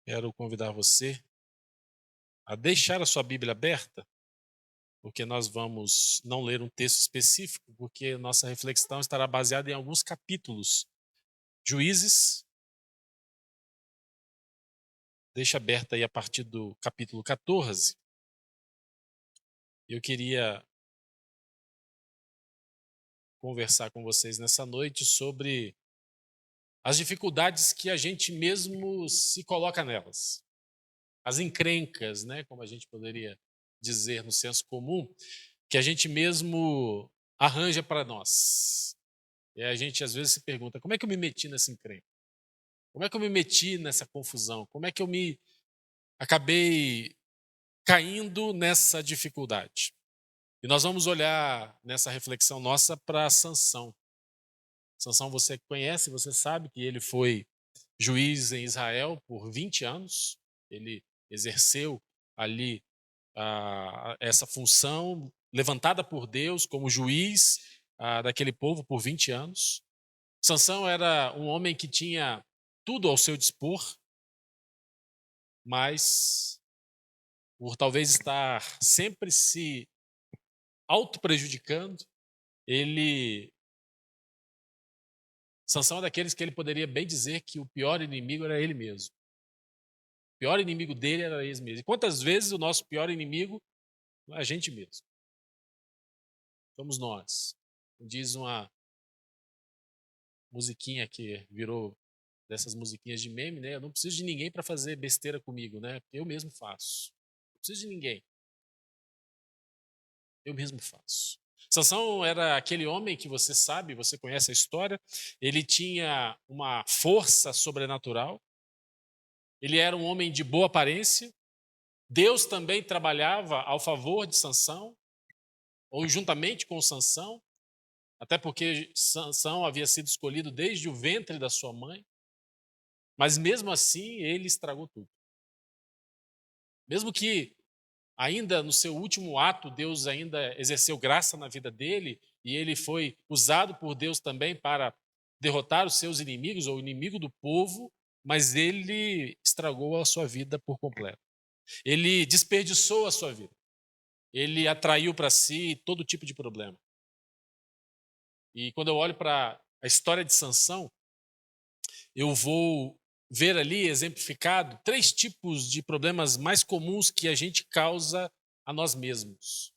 Quero convidar você a deixar a sua Bíblia aberta, porque nós vamos não ler um texto específico, porque nossa reflexão estará baseada em alguns capítulos. Juízes, deixa aberta aí a partir do capítulo 14. Eu queria conversar com vocês nessa noite sobre as dificuldades que a gente mesmo se coloca nelas. As encrencas, né, como a gente poderia dizer no senso comum, que a gente mesmo arranja para nós. E a gente às vezes se pergunta: como é que eu me meti nessa encrenca? Como é que eu me meti nessa confusão? Como é que eu me acabei caindo nessa dificuldade? E nós vamos olhar nessa reflexão nossa para Sansão. Sansão você conhece, você sabe que ele foi juiz em Israel por 20 anos. Ele exerceu ali essa função levantada por Deus como juiz daquele povo por 20 anos. Sansão era um homem que tinha tudo ao seu dispor, mas por talvez estar sempre se auto-prejudicando, ele Sansão é daqueles que ele poderia bem dizer que o pior inimigo era ele mesmo. O pior inimigo dele era ele mesmo. E quantas vezes o nosso pior inimigo é a gente mesmo? Somos nós. Diz uma musiquinha que virou dessas musiquinhas de meme, né? Eu não preciso de ninguém para fazer besteira comigo, né? Eu mesmo faço. Não preciso de ninguém. Eu mesmo faço. Sansão era aquele homem que você sabe, você conhece a história. Ele tinha uma força sobrenatural. Ele era um homem de boa aparência. Deus também trabalhava ao favor de Sansão, ou juntamente com Sansão, até porque Sansão havia sido escolhido desde o ventre da sua mãe. Mas mesmo assim, ele estragou tudo. Mesmo que ainda no seu último ato, Deus ainda exerceu graça na vida dele e ele foi usado por Deus também para derrotar os seus inimigos ou o inimigo do povo, mas ele estragou a sua vida por completo. Ele desperdiçou a sua vida. Ele atraiu para si todo tipo de problema. E quando eu olho para a história de Sansão, eu vou ver ali exemplificado 3 tipos de problemas mais comuns que a gente causa a nós mesmos.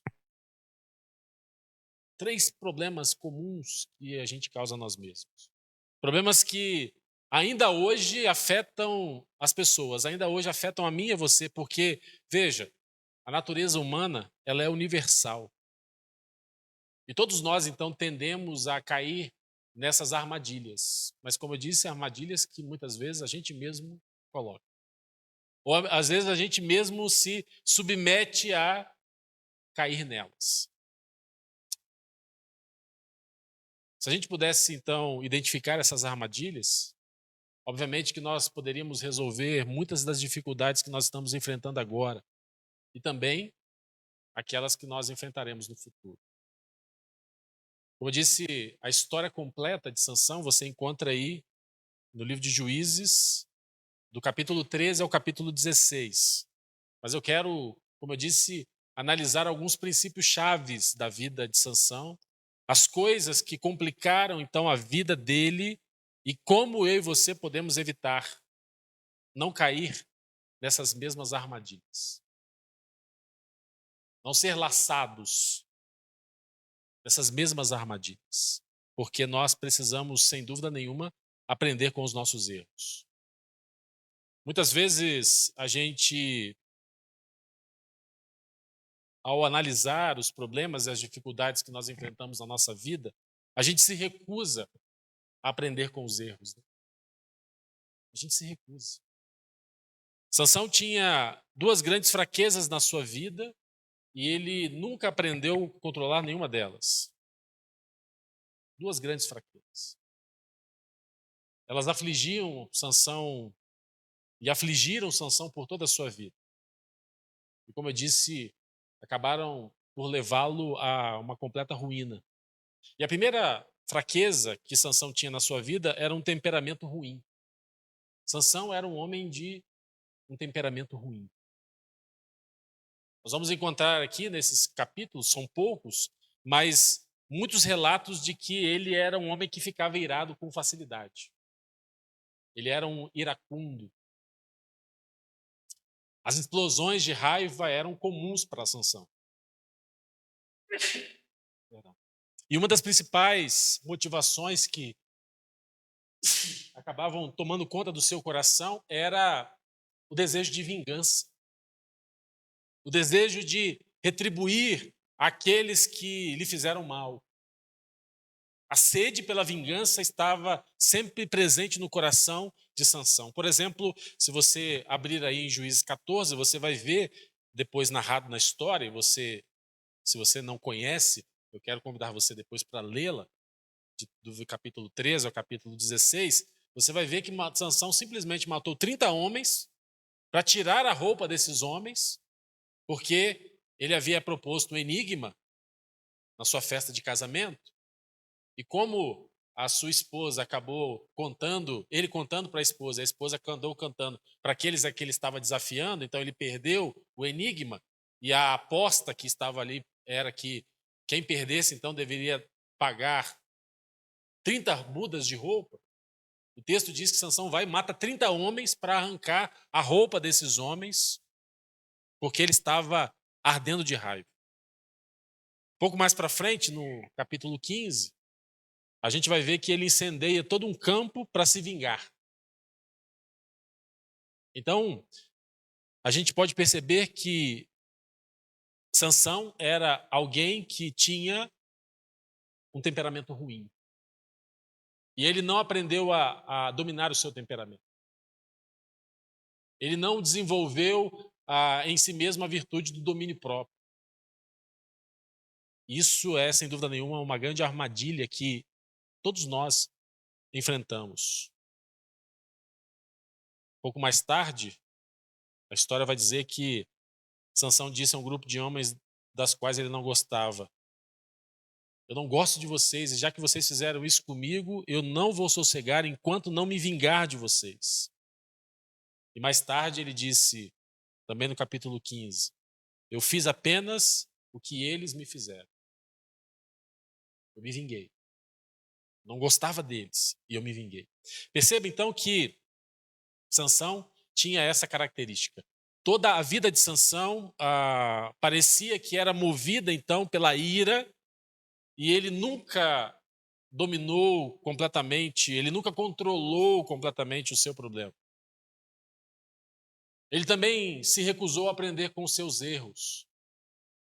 3 problemas comuns que a gente causa a nós mesmos. Problemas que ainda hoje afetam as pessoas, ainda hoje afetam a mim e a você, porque, veja, a natureza humana, ela é universal. E todos nós, então, tendemos a cair nessas armadilhas. Mas, como eu disse, armadilhas que muitas vezes a gente mesmo coloca. Ou, às vezes, a gente mesmo se submete a cair nelas. Se a gente pudesse, então, identificar essas armadilhas, obviamente que nós poderíamos resolver muitas das dificuldades que nós estamos enfrentando agora e também aquelas que nós enfrentaremos no futuro. Como eu disse, a história completa de Sansão você encontra aí no livro de Juízes, do capítulo 13 ao capítulo 16. Mas eu quero, como eu disse, analisar alguns princípios chaves da vida de Sansão, as coisas que complicaram então a vida dele e como eu e você podemos evitar não cair nessas mesmas armadilhas. Não ser laçados nessas mesmas armadilhas. Porque nós precisamos, sem dúvida nenhuma, aprender com os nossos erros. Muitas vezes a gente, ao analisar os problemas e as dificuldades que nós enfrentamos na nossa vida, a gente se recusa a aprender com os erros. Né? A gente se recusa. Sansão tinha 2 grandes fraquezas na sua vida e ele nunca aprendeu a controlar nenhuma delas. 2 grandes fraquezas. Elas afligiam Sansão e afligiram Sansão por toda a sua vida. E como eu disse, acabaram por levá-lo a uma completa ruína. E a primeira fraqueza que Sansão tinha na sua vida era um temperamento ruim. Sansão era um homem de um temperamento ruim. Nós vamos encontrar aqui nesses capítulos, são poucos, mas muitos relatos de que ele era um homem que ficava irado com facilidade. Ele era um iracundo. As explosões de raiva eram comuns para Sansão. E uma das principais motivações que acabavam tomando conta do seu coração era o desejo de vingança. O desejo de retribuir aqueles que lhe fizeram mal. A sede pela vingança estava sempre presente no coração de Sansão. Por exemplo, se você abrir aí em Juízes 14, você vai ver, depois narrado na história, se você não conhece, eu quero convidar você depois para lê-la, do capítulo 13 ao capítulo 16, você vai ver que Sansão simplesmente matou 30 homens para tirar a roupa desses homens, porque ele havia proposto um enigma na sua festa de casamento. E como a sua esposa acabou contando, ele contando para a esposa andou cantando para aqueles a que ele estava desafiando, então ele perdeu o enigma, e a aposta que estava ali era que quem perdesse então deveria pagar 30 mudas de roupa. O texto diz que Sansão vai e mata 30 homens para arrancar a roupa desses homens, porque ele estava ardendo de raiva. Pouco mais para frente, no capítulo 15, a gente vai ver que ele incendeia todo um campo para se vingar. Então, a gente pode perceber que Sansão era alguém que tinha um temperamento ruim. E ele não aprendeu a dominar o seu temperamento. Ele não desenvolveu em si mesmo a virtude do domínio próprio. Isso é, sem dúvida nenhuma, uma grande armadilha que todos nós enfrentamos. Pouco mais tarde, a história vai dizer que Sansão disse a um grupo de homens das quais ele não gostava: eu não gosto de vocês, e já que vocês fizeram isso comigo, eu não vou sossegar enquanto não me vingar de vocês. E mais tarde ele disse, também no capítulo 15, eu fiz apenas o que eles me fizeram. Eu me vinguei. Não gostava deles e eu me vinguei. Perceba então que Sansão tinha essa característica. Toda a vida de Sansão parecia que era movida então pela ira, e ele nunca dominou completamente, ele nunca controlou completamente o seu problema. Ele também se recusou a aprender com os seus erros,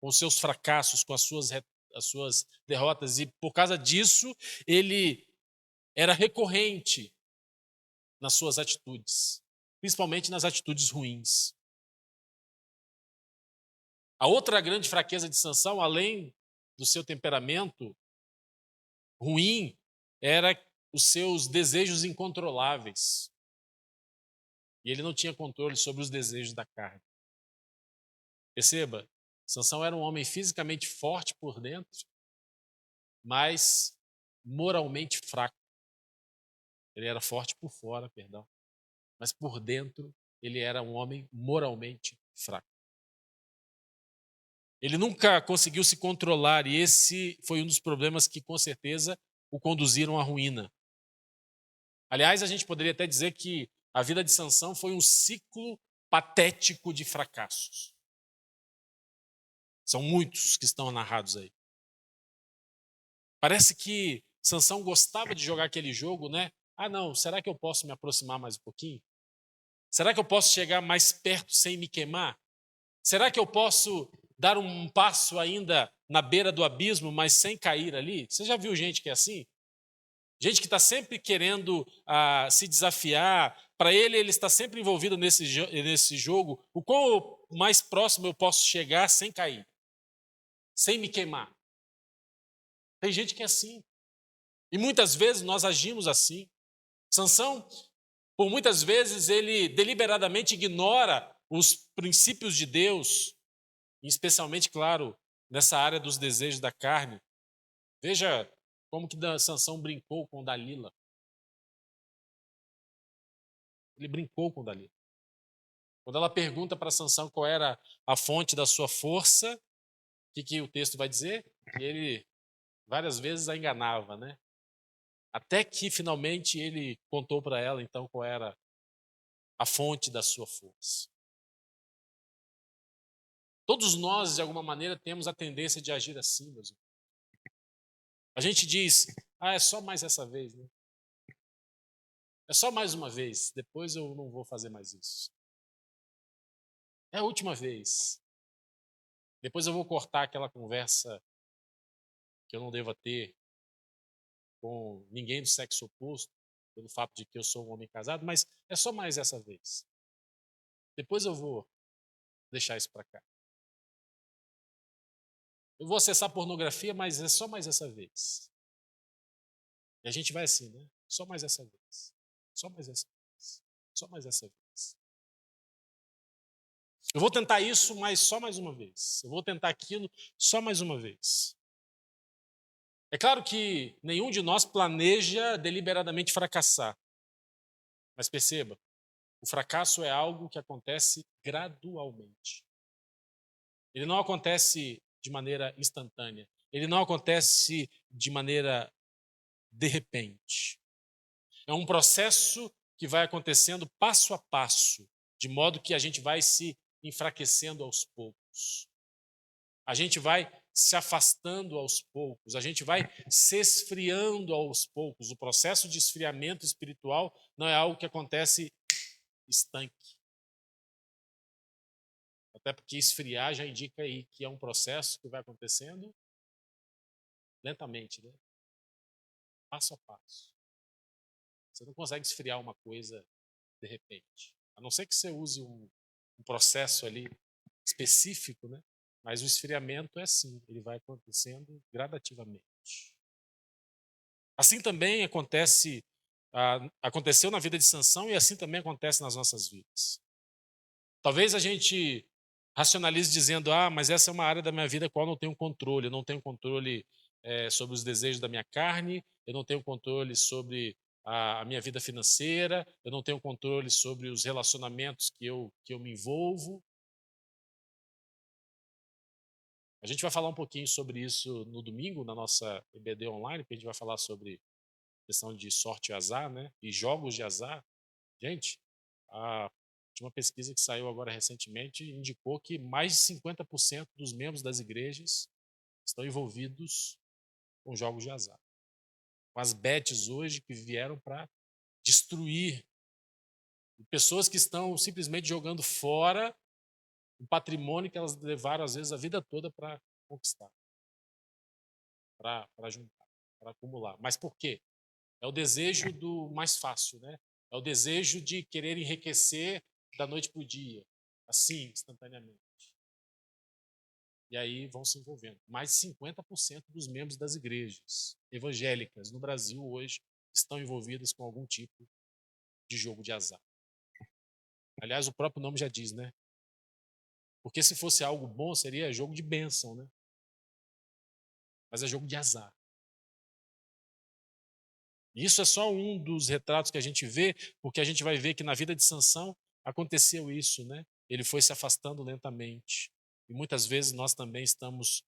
com os seus fracassos, com as suas derrotas, e por causa disso ele era recorrente nas suas atitudes, principalmente nas atitudes ruins. A outra grande fraqueza de Sansão, além do seu temperamento ruim, era os seus desejos incontroláveis. E ele não tinha controle sobre os desejos da carne. Perceba, Sansão era um homem fisicamente forte por dentro, mas moralmente fraco. Ele era forte por fora, perdão, mas por dentro ele era um homem moralmente fraco. Ele nunca conseguiu se controlar, e esse foi um dos problemas que com certeza o conduziram à ruína. Aliás, a gente poderia até dizer que a vida de Sansão foi um ciclo patético de fracassos. São muitos que estão narrados aí. Parece que Sansão gostava de jogar aquele jogo, né? Ah, não, será que eu posso me aproximar mais um pouquinho? Será que eu posso chegar mais perto sem me queimar? Será que eu posso dar um passo ainda na beira do abismo, mas sem cair ali? Você já viu gente que é assim? Gente que está sempre querendo se desafiar. Para ele está sempre envolvido nesse jogo. O quão mais próximo eu posso chegar sem cair, sem me queimar? Tem gente que é assim. E muitas vezes nós agimos assim. Sansão, por muitas vezes, ele deliberadamente ignora os princípios de Deus, especialmente, claro, nessa área dos desejos da carne. Veja como que Sansão brincou com Dalila. Ele brincou com Dalila. Quando ela pergunta para Sansão qual era a fonte da sua força, o que o texto vai dizer? Que ele várias vezes a enganava, né? Até que finalmente ele contou para ela então qual era a fonte da sua força. Todos nós, de alguma maneira, temos a tendência de agir assim, meus irmãos. A gente diz, é só mais essa vez, né? É só mais uma vez, depois eu não vou fazer mais isso. É a última vez. Depois eu vou cortar aquela conversa que eu não deva ter com ninguém do sexo oposto, pelo fato de que eu sou um homem casado, mas é só mais essa vez. Depois eu vou deixar isso para cá. Eu vou acessar pornografia, mas é só mais essa vez. E a gente vai assim, né? Só mais essa vez. Só mais essa vez. Só mais essa vez. Eu vou tentar isso, mas só mais uma vez. Eu vou tentar aquilo só mais uma vez. É claro que nenhum de nós planeja deliberadamente fracassar. Mas perceba, o fracasso é algo que acontece gradualmente. Ele não acontece de maneira instantânea. Ele não acontece de maneira de repente. É um processo que vai acontecendo passo a passo, de modo que a gente vai se enfraquecendo aos poucos. A gente vai se afastando aos poucos, a gente vai se esfriando aos poucos. O processo de esfriamento espiritual não é algo que acontece estanque. Até porque esfriar já indica aí que é um processo que vai acontecendo lentamente, né? Passo a passo. Você não consegue esfriar uma coisa de repente. A não ser que você use um processo ali específico, né? Mas o esfriamento é assim, ele vai acontecendo gradativamente. Assim também aconteceu na vida de Sansão e assim também acontece nas nossas vidas. Talvez a gente racionalize dizendo, mas essa é uma área da minha vida qual eu não tenho controle. Eu não tenho controle sobre os desejos da minha carne, eu não tenho controle sobre a minha vida financeira, eu não tenho controle sobre os relacionamentos que eu me envolvo. A gente vai falar um pouquinho sobre isso no domingo, na nossa EBD online, que a gente vai falar sobre questão de sorte e azar, né? E jogos de azar. Gente, tinha uma pesquisa que saiu agora recentemente indicou que mais de 50% dos membros das igrejas estão envolvidos com jogos de azar. Com as bets hoje que vieram para destruir. Pessoas que estão simplesmente jogando fora o patrimônio que elas levaram, às vezes, a vida toda para conquistar, para juntar, para acumular. Mas por quê? É o desejo do mais fácil, né? É o desejo de querer enriquecer da noite para o dia, assim, instantaneamente. E aí vão se envolvendo. Mais de 50% dos membros das igrejas evangélicas no Brasil hoje estão envolvidas com algum tipo de jogo de azar. Aliás, o próprio nome já diz, né? Porque se fosse algo bom, seria jogo de bênção, né? Mas é jogo de azar. E isso é só um dos retratos que a gente vê, porque a gente vai ver que na vida de Sansão aconteceu isso, né? Ele foi se afastando lentamente. E muitas vezes nós também estamos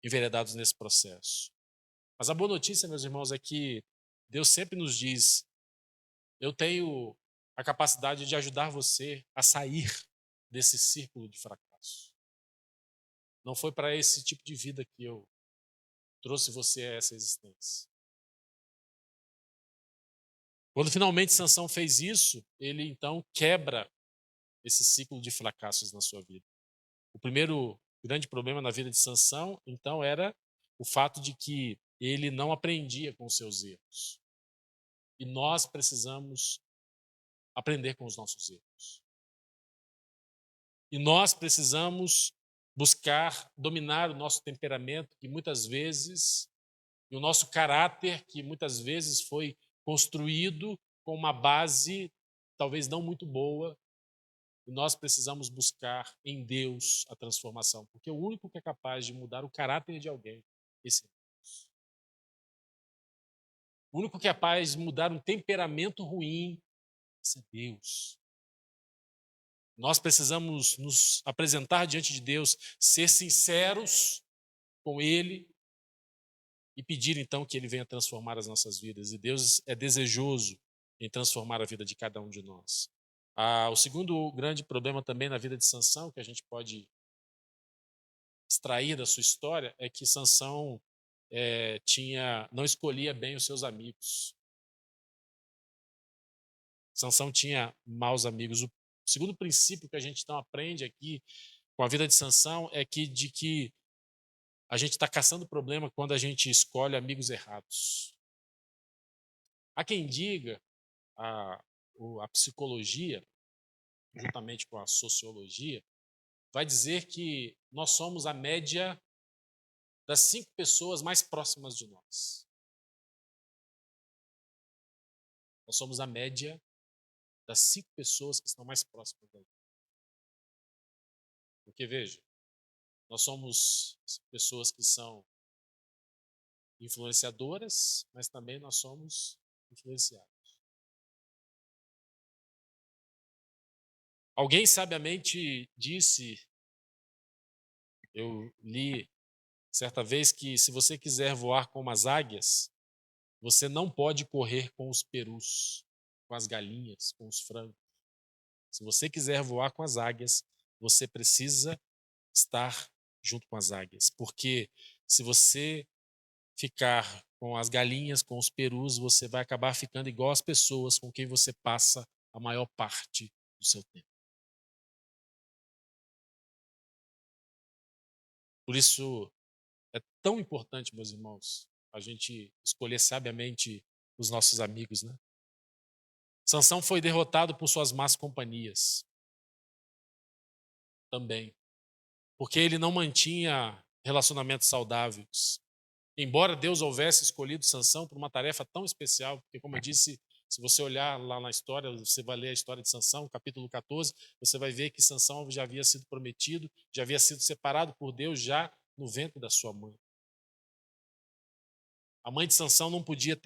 enveredados nesse processo. Mas a boa notícia, meus irmãos, é que Deus sempre nos diz: eu tenho a capacidade de ajudar você a sair desse círculo de fracasso. Não foi para esse tipo de vida que eu trouxe você a essa existência. Quando finalmente Sansão fez isso, ele então quebra esse ciclo de fracassos na sua vida. O primeiro grande problema na vida de Sansão, então, era o fato de que ele não aprendia com os seus erros. E nós precisamos aprender com os nossos erros. E nós precisamos buscar dominar o nosso temperamento, que muitas vezes, e o nosso caráter, que muitas vezes foi construído com uma base talvez não muito boa. E nós precisamos buscar em Deus a transformação, porque o único que é capaz de mudar o caráter de alguém, esse é Deus. O único que é capaz de mudar um temperamento ruim, esse é Deus. Nós precisamos nos apresentar diante de Deus, ser sinceros com Ele e pedir então que Ele venha transformar as nossas vidas. E Deus é desejoso em transformar a vida de cada um de nós. O segundo grande problema também na vida de Sansão, que a gente pode extrair da sua história, é que Sansão não escolhia bem os seus amigos. Sansão tinha maus amigos. O segundo princípio que a gente então aprende aqui com a vida de Sansão é de que a gente está caçando problema quando a gente escolhe amigos errados. Há quem diga, a psicologia, juntamente com a sociologia, vai dizer que nós somos a média das 5 pessoas mais próximas de nós. Nós somos a média das 5 pessoas que estão mais próximas da gente. Porque, veja, nós somos pessoas que são influenciadoras, mas também nós somos influenciados. Alguém sabiamente disse, eu li certa vez, que se você quiser voar como as águias, você não pode correr com os perus, com as galinhas, com os frangos. Se você quiser voar com as águias, você precisa estar junto com as águias, porque se você ficar com as galinhas, com os perus, você vai acabar ficando igual às pessoas com quem você passa a maior parte do seu tempo. Por isso é tão importante, meus irmãos, a gente escolher sabiamente os nossos amigos, né? Sansão foi derrotado por suas más companhias também, porque ele não mantinha relacionamentos saudáveis. Embora Deus houvesse escolhido Sansão por uma tarefa tão especial, porque, como eu disse, se você olhar lá na história, você vai ler a história de Sansão, capítulo 14, você vai ver que Sansão já havia sido prometido, já havia sido separado por Deus já no ventre da sua mãe. A mãe de Sansão não podia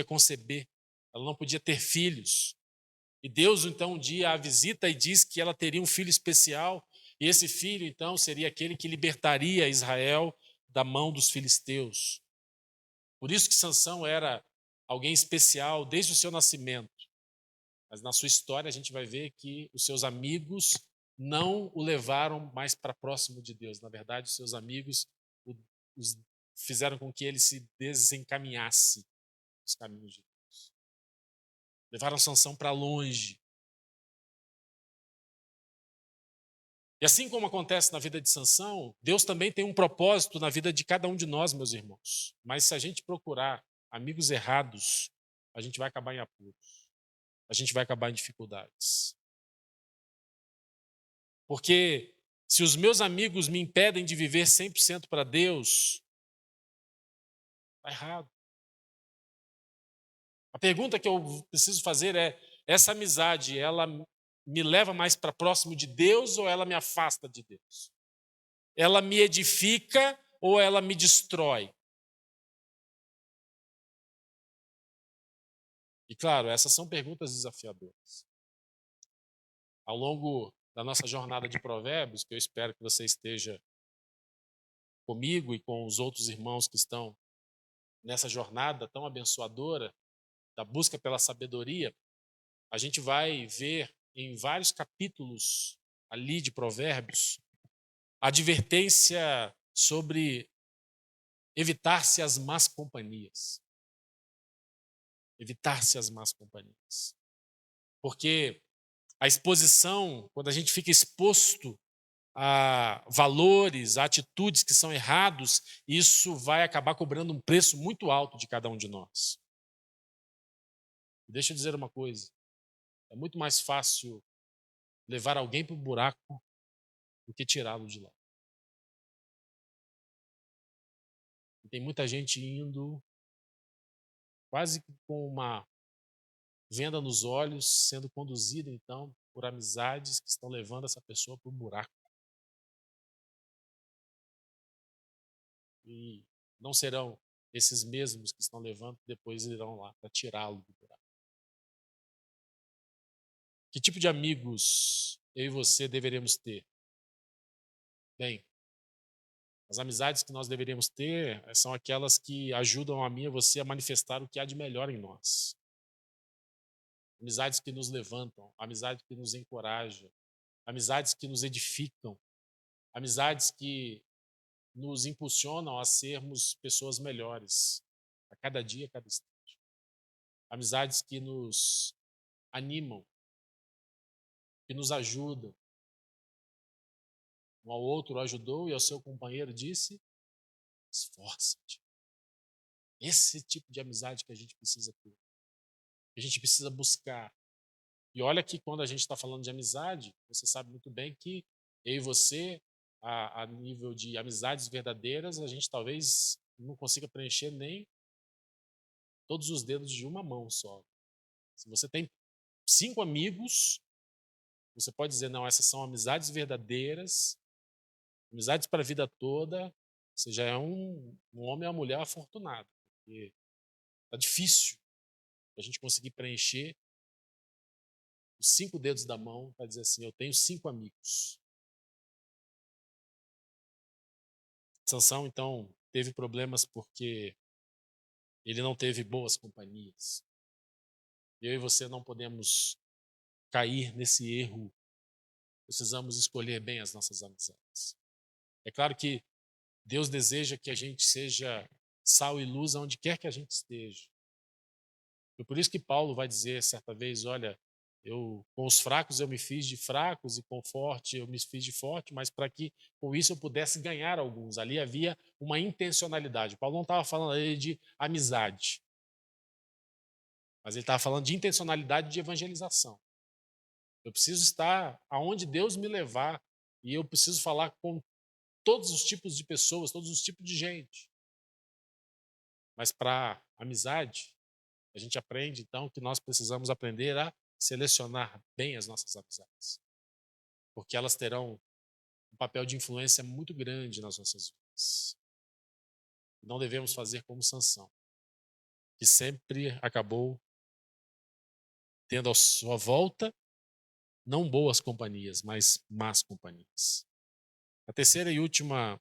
conceber, ela não podia ter filhos. E Deus então um dia a visita e diz que ela teria um filho especial, e esse filho então seria aquele que libertaria Israel da mão dos filisteus. Por isso que Sansão era alguém especial desde o seu nascimento. Mas na sua história a gente vai ver que os seus amigos não o levaram mais para próximo de Deus. Na verdade, os seus amigos os fizeram com que ele se desencaminhasse dos caminhos de Deus. Levaram Sansão para longe. E assim como acontece na vida de Sansão, Deus também tem um propósito na vida de cada um de nós, meus irmãos. Mas se a gente procurar amigos errados, a gente vai acabar em apuros. A gente vai acabar em dificuldades. Porque se os meus amigos me impedem de viver 100% para Deus, está errado. A pergunta que eu preciso fazer é: essa amizade, ela me leva mais para próximo de Deus ou ela me afasta de Deus? Ela me edifica ou ela me destrói? E claro, essas são perguntas desafiadoras. Ao longo da nossa jornada de provérbios, que eu espero que você esteja comigo e com os outros irmãos que estão nessa jornada tão abençoadora da busca pela sabedoria, a gente vai ver em vários capítulos ali de provérbios a advertência sobre evitar-se as más companhias. Evitar-se as más companhias. Porque a exposição, quando a gente fica exposto a valores, a atitudes que são errados, isso vai acabar cobrando um preço muito alto de cada um de nós. Deixa eu dizer uma coisa, é muito mais fácil levar alguém para o buraco do que tirá-lo de lá. E tem muita gente indo quase que com uma venda nos olhos, sendo conduzida então por amizades que estão levando essa pessoa para o buraco. E não serão esses mesmos que estão levando que depois irão lá para tirá-lo do buraco. Que tipo de amigos eu e você deveríamos ter? Bem, as amizades que nós deveríamos ter são aquelas que ajudam a mim e você a manifestar o que há de melhor em nós. Amizades que nos levantam, amizades que nos encorajam, amizades que nos edificam, amizades que nos impulsionam a sermos pessoas melhores a cada dia, a cada instante. Amizades que nos animam, que nos ajudam. Um ao outro ajudou e ao seu companheiro disse: esforça-te. Esse tipo de amizade que a gente precisa ter, que a gente precisa buscar. E olha que quando a gente está falando de amizade, você sabe muito bem que eu e você, a nível de amizades verdadeiras, a gente talvez não consiga preencher nem todos os dedos de uma mão só. Se você tem 5 amigos, você pode dizer, não, essas são amizades verdadeiras, amizades para a vida toda, você já é um homem ou uma mulher afortunado. Porque tá difícil a gente conseguir preencher os 5 dedos da mão para dizer assim, eu tenho 5 amigos. Sansão, então, teve problemas porque ele não teve boas companhias. Eu e você não podemos cair nesse erro. Precisamos escolher bem as nossas amizades. É claro que Deus deseja que a gente seja sal e luz aonde quer que a gente esteja. E por isso que Paulo vai dizer certa vez, olha, com os fracos eu me fiz de fracos e com o forte eu me fiz de forte, mas para que com isso eu pudesse ganhar alguns. Ali havia uma intencionalidade. Paulo não estava falando ali de amizade, mas ele estava falando de intencionalidade de evangelização. Eu preciso estar aonde Deus me levar e eu preciso falar com todos os tipos de pessoas, todos os tipos de gente. Mas para amizade, a gente aprende então que nós precisamos aprender a selecionar bem as nossas amizades, porque elas terão um papel de influência muito grande nas nossas vidas. Não devemos fazer como Sansão, que sempre acabou tendo à sua volta não boas companhias, mas más companhias. A terceiro e último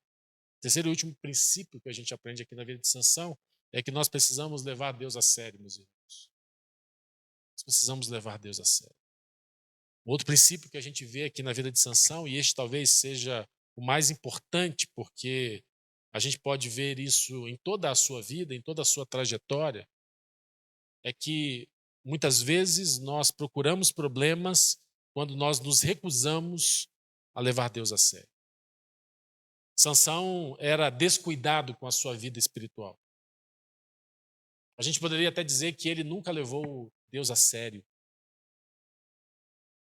princípio que a gente aprende aqui na vida de Sansão é que nós precisamos levar Deus a sério, meus irmãos. Nós precisamos levar Deus a sério. Outro princípio que a gente vê aqui na vida de Sansão, e este talvez seja o mais importante, porque a gente pode ver isso em toda a sua vida, em toda a sua trajetória, é que muitas vezes nós procuramos problemas quando nós nos recusamos a levar Deus a sério. Sansão era descuidado com a sua vida espiritual. A gente poderia até dizer que ele nunca levou Deus a sério.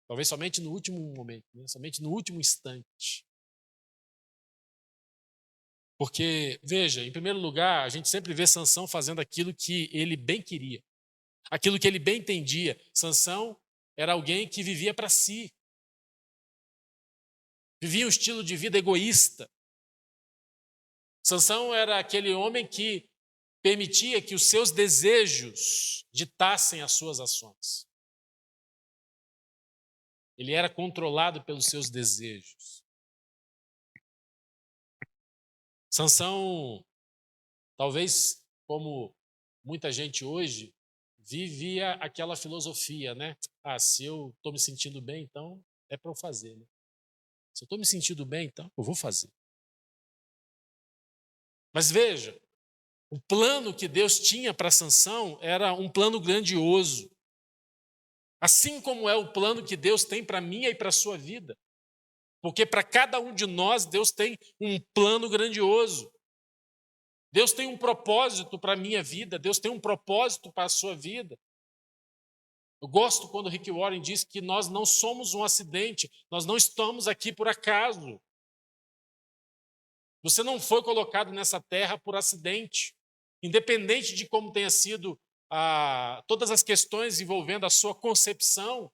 Talvez somente no último momento, né? Somente no último instante. Porque, veja, em primeiro lugar, a gente sempre vê Sansão fazendo aquilo que ele bem queria, aquilo que ele bem entendia. Sansão era alguém que vivia para si, vivia um estilo de vida egoísta. Sansão era aquele homem que permitia que os seus desejos ditassem as suas ações. Ele era controlado pelos seus desejos. Sansão, talvez como muita gente hoje, vivia aquela filosofia, né? Ah, se eu estou me sentindo bem, então é para eu fazer. Né? Se eu estou me sentindo bem, então eu vou fazer. Mas veja, o plano que Deus tinha para Sansão era um plano grandioso. Assim como é o plano que Deus tem para mim e para a sua vida. Porque para cada um de nós, Deus tem um plano grandioso. Deus tem um propósito para a minha vida, Deus tem um propósito para a sua vida. Eu gosto quando Rick Warren diz que nós não somos um acidente, nós não estamos aqui por acaso. Você não foi colocado nessa terra por acidente. Independente de como tenha sido todas as questões envolvendo a sua concepção,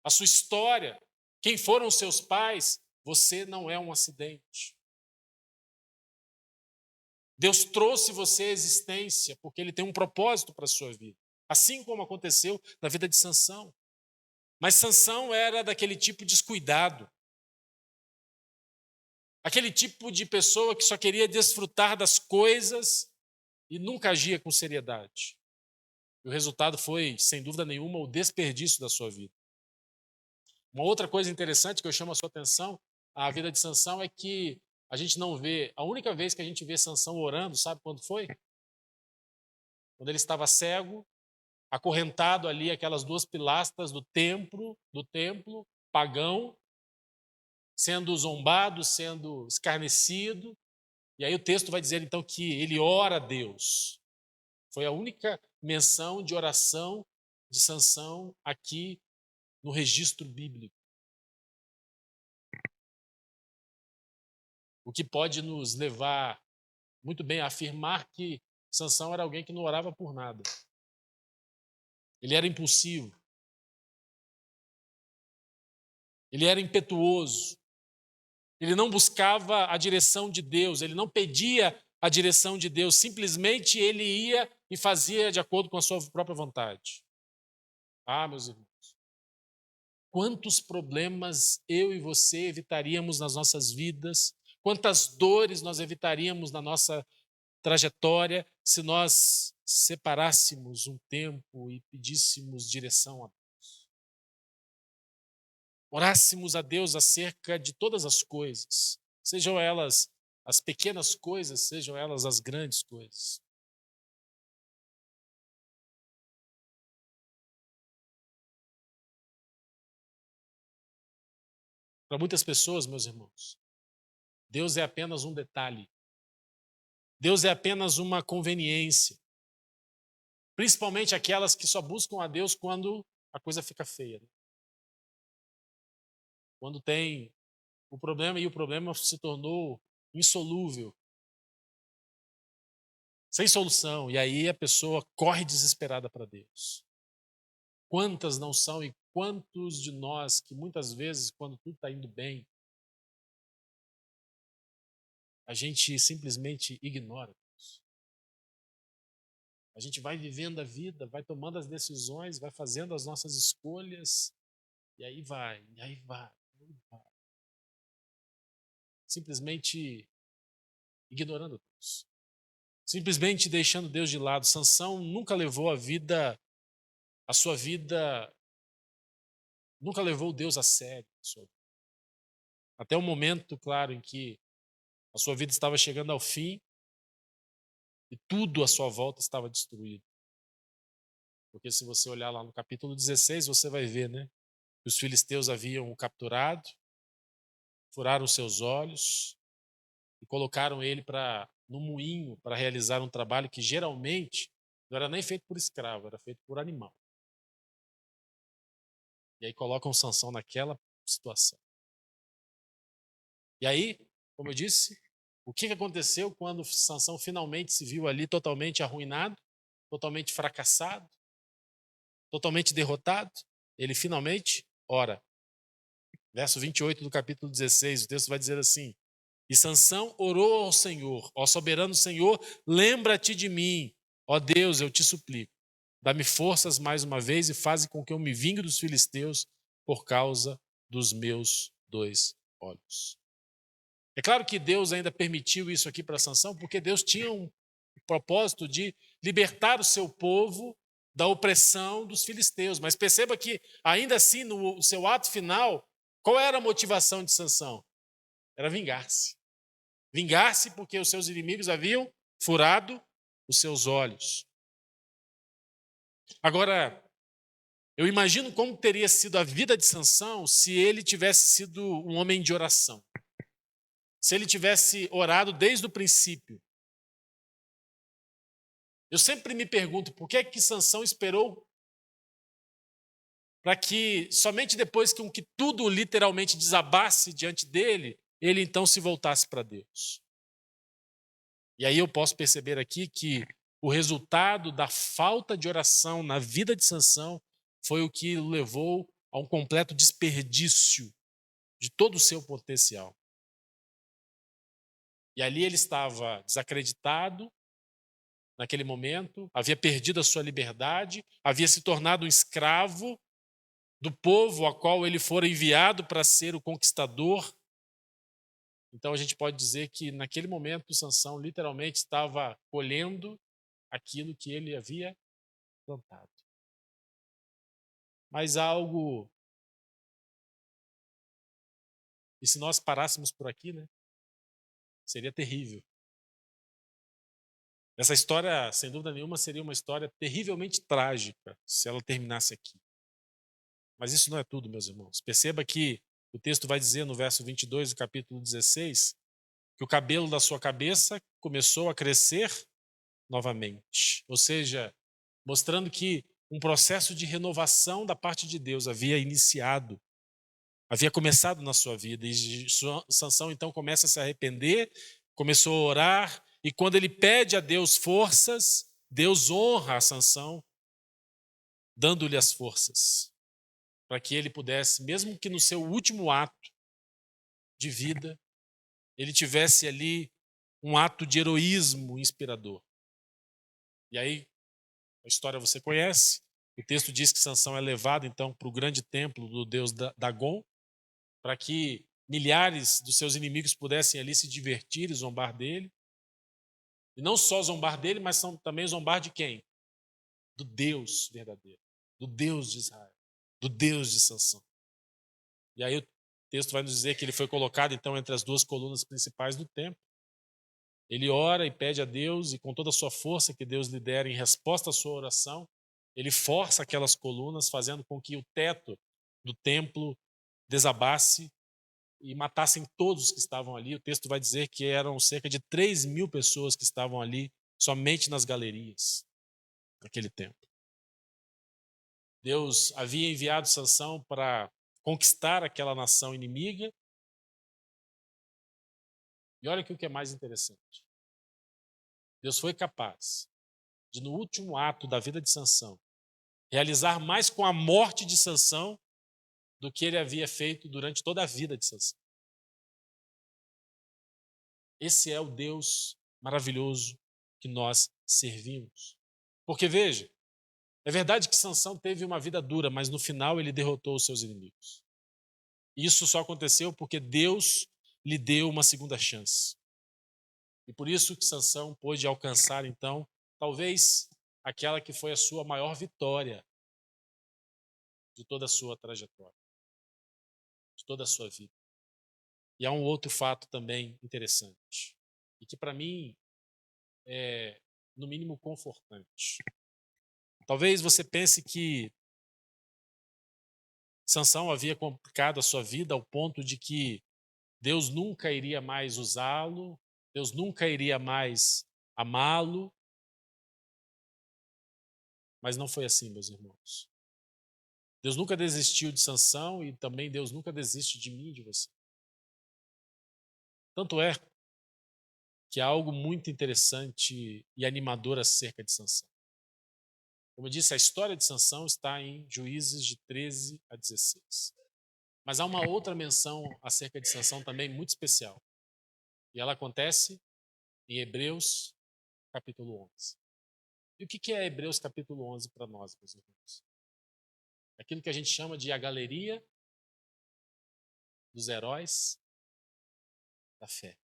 a sua história, quem foram os seus pais, você não é um acidente. Deus trouxe você à existência porque Ele tem um propósito para a sua vida. Assim como aconteceu na vida de Sansão. Mas Sansão era daquele tipo descuidado. Aquele tipo de pessoa que só queria desfrutar das coisas e nunca agia com seriedade. E o resultado foi, sem dúvida nenhuma, o desperdício da sua vida. Uma outra coisa interessante que eu chamo a sua atenção, a vida de Sansão, é que a gente não vê, a única vez que a gente vê Sansão orando, sabe quando foi? Quando ele estava cego, acorrentado ali aquelas duas pilastras do templo pagão, sendo zombado, sendo escarnecido. E aí o texto vai dizer então que ele ora a Deus. Foi a única menção de oração de Sansão aqui no registro bíblico. O que pode nos levar muito bem a afirmar que Sansão era alguém que não orava por nada. Ele era impulsivo. Ele era impetuoso. Ele não buscava a direção de Deus, ele não pedia a direção de Deus, simplesmente ele ia e fazia de acordo com a sua própria vontade. Ah, meus irmãos, quantos problemas eu e você evitaríamos nas nossas vidas, quantas dores nós evitaríamos na nossa trajetória se nós separássemos um tempo e pedíssemos direção a Deus. Orássemos a Deus acerca de todas as coisas, sejam elas as pequenas coisas, sejam elas as grandes coisas. Para muitas pessoas, meus irmãos, Deus é apenas um detalhe. Deus é apenas uma conveniência. Principalmente aquelas que só buscam a Deus quando a coisa fica feia. Quando tem o problema e o problema se tornou insolúvel, sem solução, e aí a pessoa corre desesperada para Deus. Quantas não são e quantos de nós que muitas vezes, quando tudo está indo bem, a gente simplesmente ignora Deus. A gente vai vivendo a vida, vai tomando as decisões, vai fazendo as nossas escolhas, e aí vai, e aí vai, e aí vai. Simplesmente ignorando Deus. Simplesmente deixando Deus de lado. Sansão nunca levou a sua vida, nunca levou Deus a sério. Até o momento, claro, em que a sua vida estava chegando ao fim e tudo à sua volta estava destruído. Porque se você olhar lá no capítulo 16, você vai ver, né? Que os filisteus haviam o capturado, furaram seus olhos e colocaram ele no moinho para realizar um trabalho que geralmente não era nem feito por escravo, era feito por animal. E aí colocam Sansão naquela situação. E aí, como eu disse, o que aconteceu quando Sansão finalmente se viu ali totalmente arruinado, totalmente fracassado, totalmente derrotado? Ele finalmente ora. Verso 28 do capítulo 16, o texto vai dizer assim: e Sansão orou ao Senhor, ó soberano Senhor, lembra-te de mim, ó Deus, eu te suplico. Dá-me forças mais uma vez e faze com que eu me vingue dos filisteus por causa dos meus dois olhos. É claro que Deus ainda permitiu isso aqui para Sansão, porque Deus tinha um propósito de libertar o seu povo da opressão dos filisteus. Mas perceba que, ainda assim, no seu ato final, qual era a motivação de Sansão? Era vingar-se. Vingar-se porque os seus inimigos haviam furado os seus olhos. Agora, eu imagino como teria sido a vida de Sansão se ele tivesse sido um homem de oração. Se ele tivesse orado desde o princípio. Eu sempre me pergunto por que Sansão esperou para que somente depois que tudo literalmente desabasse diante dele, ele então se voltasse para Deus. E aí eu posso perceber aqui que o resultado da falta de oração na vida de Sansão foi o que o levou a um completo desperdício de todo o seu potencial. E ali ele estava desacreditado naquele momento, havia perdido a sua liberdade, havia se tornado um escravo do povo a qual ele fora enviado para ser o conquistador. Então a gente pode dizer que naquele momento Sansão literalmente estava colhendo aquilo que ele havia plantado. Mas algo, e se nós parássemos por aqui, né, seria terrível. Essa história, sem dúvida nenhuma, seria uma história terrivelmente trágica se ela terminasse aqui. Mas isso não é tudo, meus irmãos. Perceba que o texto vai dizer no verso 22 do capítulo 16 que o cabelo da sua cabeça começou a crescer novamente. Ou seja, mostrando que um processo de renovação da parte de Deus havia iniciado, havia começado na sua vida. E Sansão então começa a se arrepender, começou a orar, e quando ele pede a Deus forças, Deus honra a Sansão, dando-lhe as forças, para que ele pudesse, mesmo que no seu último ato de vida, ele tivesse ali um ato de heroísmo inspirador. E aí, a história você conhece, o texto diz que Sansão é levado então para o grande templo do deus Dagon, para que milhares dos seus inimigos pudessem ali se divertir e zombar dele. E não só zombar dele, mas também zombar de quem? Do Deus verdadeiro, do Deus de Israel, do Deus de Sansão. E aí o texto vai nos dizer que ele foi colocado então entre as duas colunas principais do templo. Ele ora e pede a Deus, e com toda a sua força que Deus lhe der em resposta à sua oração, ele força aquelas colunas, fazendo com que o teto do templo desabasse e matassem todos os que estavam ali. O texto vai dizer que eram cerca de 3.000 pessoas que estavam ali somente nas galerias naquele tempo. Deus havia enviado Sansão para conquistar aquela nação inimiga. E olha aqui o que é mais interessante. Deus foi capaz de, no último ato da vida de Sansão, realizar mais com a morte de Sansão do que ele havia feito durante toda a vida de Sansão. Esse é o Deus maravilhoso que nós servimos. Porque veja, é verdade que Sansão teve uma vida dura, mas no final ele derrotou os seus inimigos. Isso só aconteceu porque Deus lhe deu uma segunda chance. E por isso que Sansão pôde alcançar, então, talvez aquela que foi a sua maior vitória de toda a sua trajetória, de toda a sua vida. E há um outro fato também interessante, e que para mim é, no mínimo, confortante. Talvez você pense que Sansão havia complicado a sua vida ao ponto de que Deus nunca iria mais usá-lo, Deus nunca iria mais amá-lo, mas não foi assim, meus irmãos. Deus nunca desistiu de Sansão e também Deus nunca desiste de mim e de você. Tanto é que há algo muito interessante e animador acerca de Sansão. Como eu disse, a história de Sansão está em Juízes de 13 a 16. Mas há uma outra menção acerca de Sansão também muito especial. E ela acontece em Hebreus capítulo 11. E o que é Hebreus capítulo 11 para nós, meus irmãos? Aquilo que a gente chama de a galeria dos heróis da fé.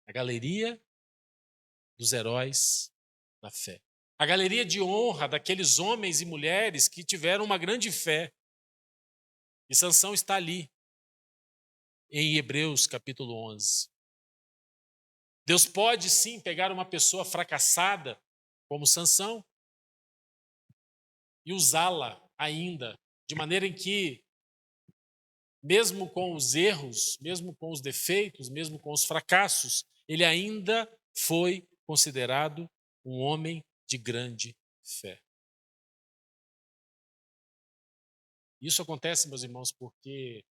A galeria dos heróis da fé. A galeria de honra daqueles homens e mulheres que tiveram uma grande fé. E Sansão está ali, em Hebreus capítulo 11. Deus pode sim pegar uma pessoa fracassada, como Sansão, e usá-la ainda, de maneira em que, mesmo com os erros, mesmo com os defeitos, mesmo com os fracassos, ele ainda foi considerado um homem de grande fé. Isso acontece, meus irmãos, porque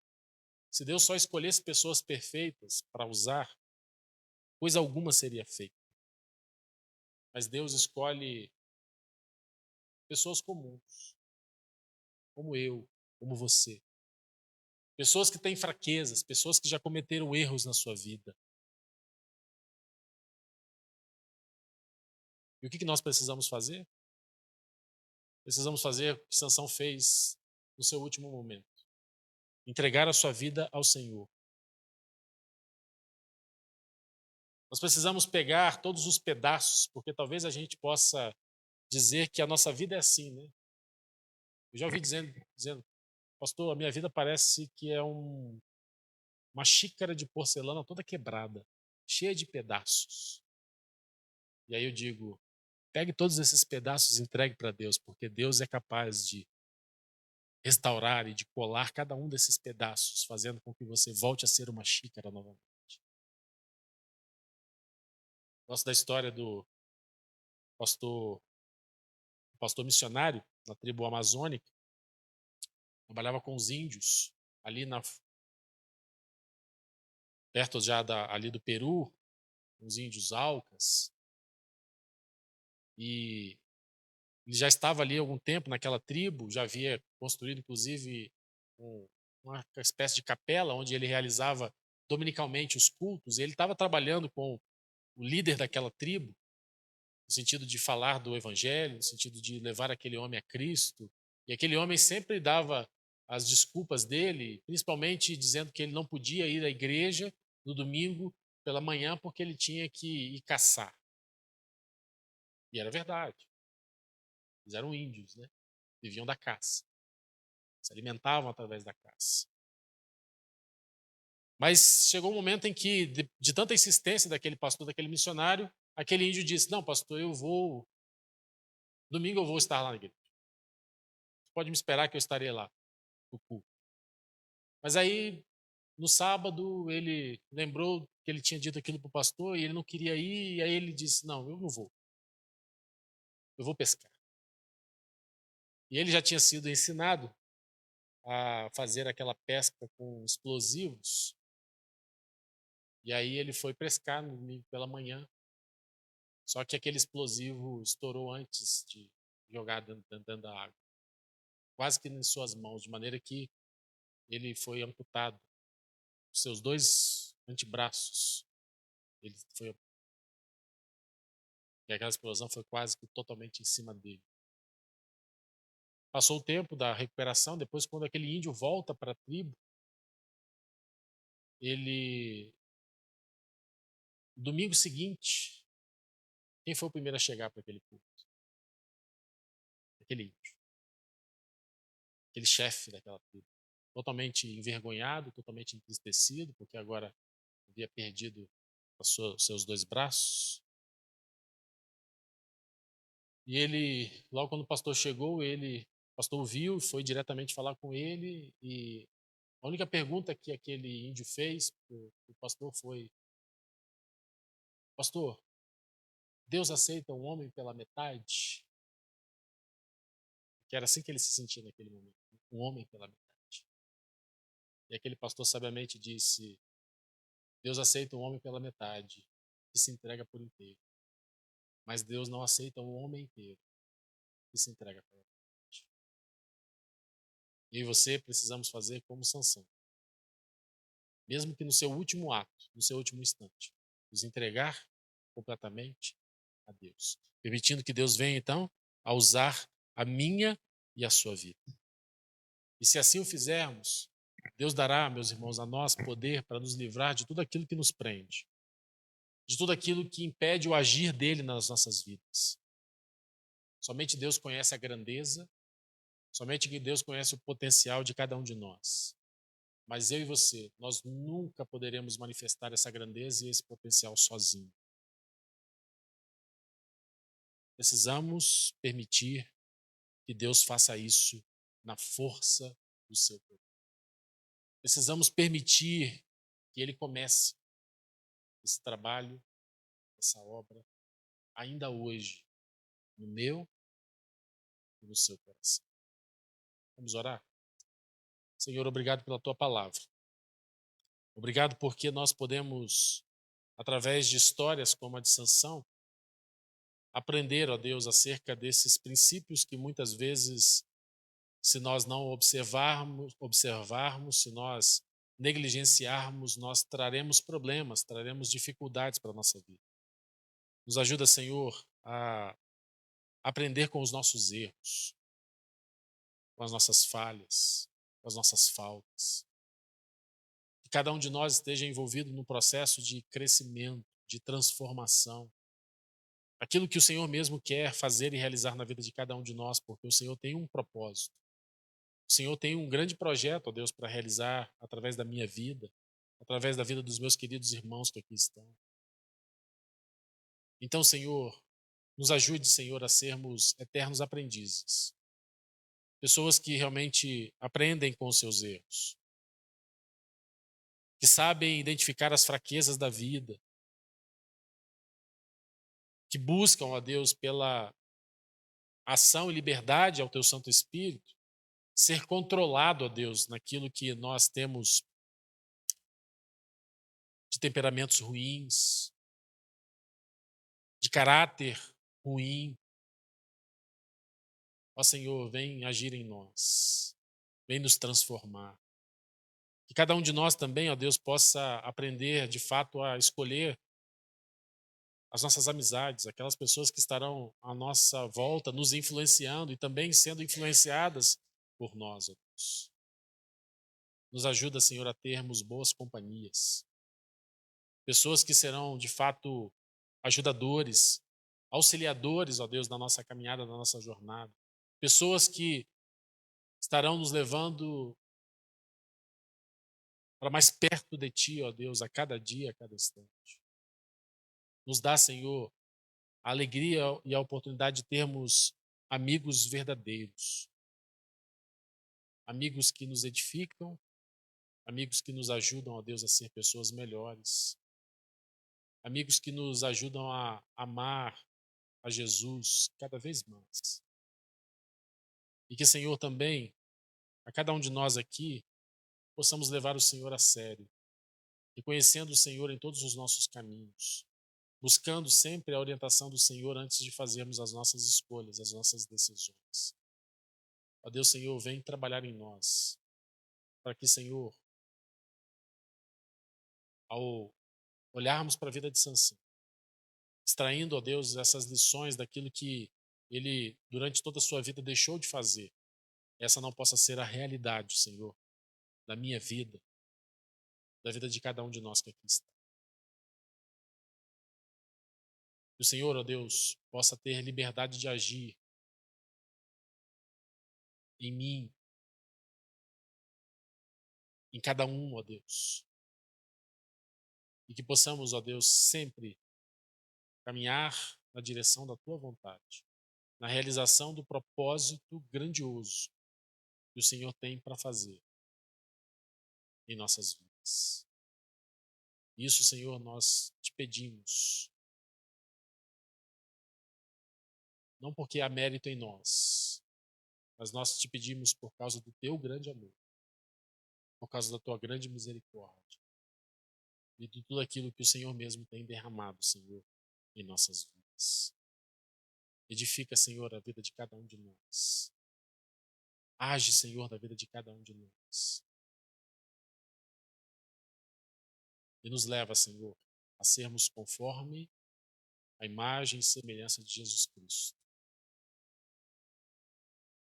se Deus só escolhesse pessoas perfeitas para usar, coisa alguma seria feita. Mas Deus escolhe pessoas comuns, como eu, como você. Pessoas que têm fraquezas, pessoas que já cometeram erros na sua vida. E o que nós precisamos fazer? Precisamos fazer o que Sansão fez no seu último momento. Entregar a sua vida ao Senhor. Nós precisamos pegar todos os pedaços, porque talvez a gente possa dizer que a nossa vida é assim, né? Eu já ouvi dizendo, pastor, a minha vida parece que é uma xícara de porcelana toda quebrada, cheia de pedaços. E aí eu digo, pegue todos esses pedaços e entregue para Deus, porque Deus é capaz de restaurar e de colar cada um desses pedaços, fazendo com que você volte a ser uma xícara novamente. Gosto da história do pastor, pastor missionário na tribo amazônica, trabalhava com os índios ali perto já ali do Peru, os índios Aucas, e ele já estava ali há algum tempo naquela tribo, já havia construído inclusive uma espécie de capela onde ele realizava dominicalmente os cultos, e ele estava trabalhando com o líder daquela tribo, no sentido de falar do evangelho, no sentido de levar aquele homem a Cristo. E aquele homem sempre dava as desculpas dele, principalmente dizendo que ele não podia ir à igreja no domingo pela manhã porque ele tinha que ir caçar. E era verdade. Eles eram índios, né? Viviam da caça. Se alimentavam através da caça. Mas chegou um momento em que, de tanta insistência daquele pastor, daquele missionário, aquele índio disse, não, pastor, domingo eu vou estar lá na igreja. Pode me esperar que eu estarei lá no culto. Mas aí, no sábado, ele lembrou que ele tinha dito aquilo para o pastor e ele não queria ir, e aí ele disse, não, eu não vou. Eu vou pescar. E ele já tinha sido ensinado a fazer aquela pesca com explosivos. E aí ele foi pescar no domingo pela manhã. Só que aquele explosivo estourou antes de jogar dentro da água. Quase que em suas mãos, de maneira que ele foi amputado. Os seus dois antebraços. E aquela explosão foi quase que totalmente em cima dele. Passou o tempo da recuperação, depois quando aquele índio volta para a tribo, ele, domingo seguinte, quem foi o primeiro a chegar para aquele culto? Aquele índio. Aquele chefe daquela tribo. Totalmente envergonhado, totalmente entristecido, porque agora havia perdido seus dois braços. E ele, logo quando o pastor chegou, o pastor ouviu e foi diretamente falar com ele. E a única pergunta que aquele índio fez para o pastor foi: pastor, Deus aceita um homem pela metade? Que era assim que ele se sentia naquele momento, um homem pela metade. E aquele pastor sabiamente disse: Deus aceita um homem pela metade que se entrega por inteiro. Mas Deus não aceita um homem inteiro que se entrega pela metade. E você precisamos fazer como Sansão. Mesmo que no seu último ato, no seu último instante, nos entregar completamente a Deus. Permitindo que Deus venha, então, a usar a minha e a sua vida. E se assim o fizermos, Deus dará, meus irmãos, a nós poder para nos livrar de tudo aquilo que nos prende, de tudo aquilo que impede o agir dele nas nossas vidas. Somente Deus conhece a grandeza, somente Deus conhece o potencial de cada um de nós. Mas eu e você, nós nunca poderemos manifestar essa grandeza e esse potencial sozinho. Precisamos permitir que Deus faça isso na força do seu poder. Precisamos permitir que Ele comece esse trabalho, essa obra, ainda hoje, no meu e no seu coração. Vamos orar? Senhor, obrigado pela Tua palavra. Obrigado porque nós podemos, através de histórias como a de Sansão, aprender, ó Deus, acerca desses princípios que muitas vezes, se nós não observarmos, se nós negligenciarmos, nós traremos problemas, traremos dificuldades para a nossa vida. Nos ajuda, Senhor, a aprender com os nossos erros. com as nossas falhas, com as nossas faltas. Que cada um de nós esteja envolvido no processo de crescimento, de transformação. Aquilo que o Senhor mesmo quer fazer e realizar na vida de cada um de nós, porque o Senhor tem um propósito. O Senhor tem um grande projeto, ó Deus, para realizar através da minha vida, através da vida dos meus queridos irmãos que aqui estão. Então, Senhor, nos ajude, Senhor, a sermos eternos aprendizes. Pessoas que realmente aprendem com os seus erros, que sabem identificar as fraquezas da vida, que buscam, ó Deus, pela ação e liberdade ao Teu Santo Espírito, ser controlado, ó Deus, naquilo que nós temos de temperamentos ruins, de caráter ruim. Ó Senhor, vem agir em nós, vem nos transformar. Que cada um de nós também, ó Deus, possa aprender de fato a escolher as nossas amizades, aquelas pessoas que estarão à nossa volta, nos influenciando e também sendo influenciadas por nós, ó Deus. Nos ajuda, Senhor, a termos boas companhias. Pessoas que serão, de fato, ajudadores, auxiliadores, ó Deus, na nossa caminhada, na nossa jornada. Pessoas que estarão nos levando para mais perto de Ti, ó Deus, a cada dia, a cada instante. Nos dá, Senhor, a alegria e a oportunidade de termos amigos verdadeiros. Amigos que nos edificam, amigos que nos ajudam, ó Deus, a ser pessoas melhores. Amigos que nos ajudam a amar a Jesus cada vez mais. E que, Senhor, também, a cada um de nós aqui, possamos levar o Senhor a sério, reconhecendo o Senhor em todos os nossos caminhos, buscando sempre a orientação do Senhor antes de fazermos as nossas escolhas, as nossas decisões. Ó Deus, Senhor, vem trabalhar em nós, para que, Senhor, ao olharmos para a vida de Sansão, extraindo, ó Deus, essas lições daquilo que ele, durante toda a sua vida, deixou de fazer, essa não possa ser a realidade, Senhor, da minha vida, da vida de cada um de nós que aqui está. Que o Senhor, ó Deus, possa ter liberdade de agir em mim, em cada um, ó Deus. E que possamos, ó Deus, sempre caminhar na direção da Tua vontade, na realização do propósito grandioso que o Senhor tem para fazer em nossas vidas. Isso, Senhor, nós te pedimos, não porque há mérito em nós, mas nós te pedimos por causa do Teu grande amor, por causa da Tua grande misericórdia e de tudo aquilo que o Senhor mesmo tem derramado, Senhor, em nossas vidas. Edifica, Senhor, a vida de cada um de nós. Age, Senhor, na vida de cada um de nós. E nos leva, Senhor, a sermos conforme a imagem e semelhança de Jesus Cristo,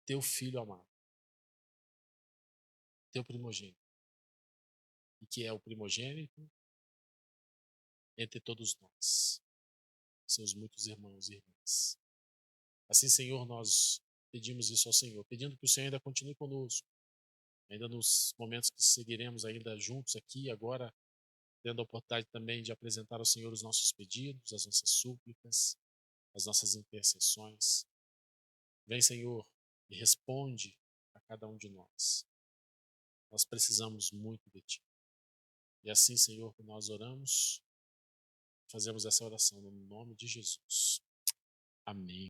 Teu Filho amado, Teu primogênito, e que é o primogênito entre todos nós, seus muitos irmãos e irmãs. Assim, Senhor, nós pedimos isso ao Senhor, pedindo que o Senhor ainda continue conosco, ainda nos momentos que seguiremos ainda juntos aqui, agora, tendo a oportunidade também de apresentar ao Senhor os nossos pedidos, as nossas súplicas, as nossas intercessões. Vem, Senhor, e responde a cada um de nós. Nós precisamos muito de Ti. E assim, Senhor, que nós oramos, fazemos essa oração no nome de Jesus. Amém.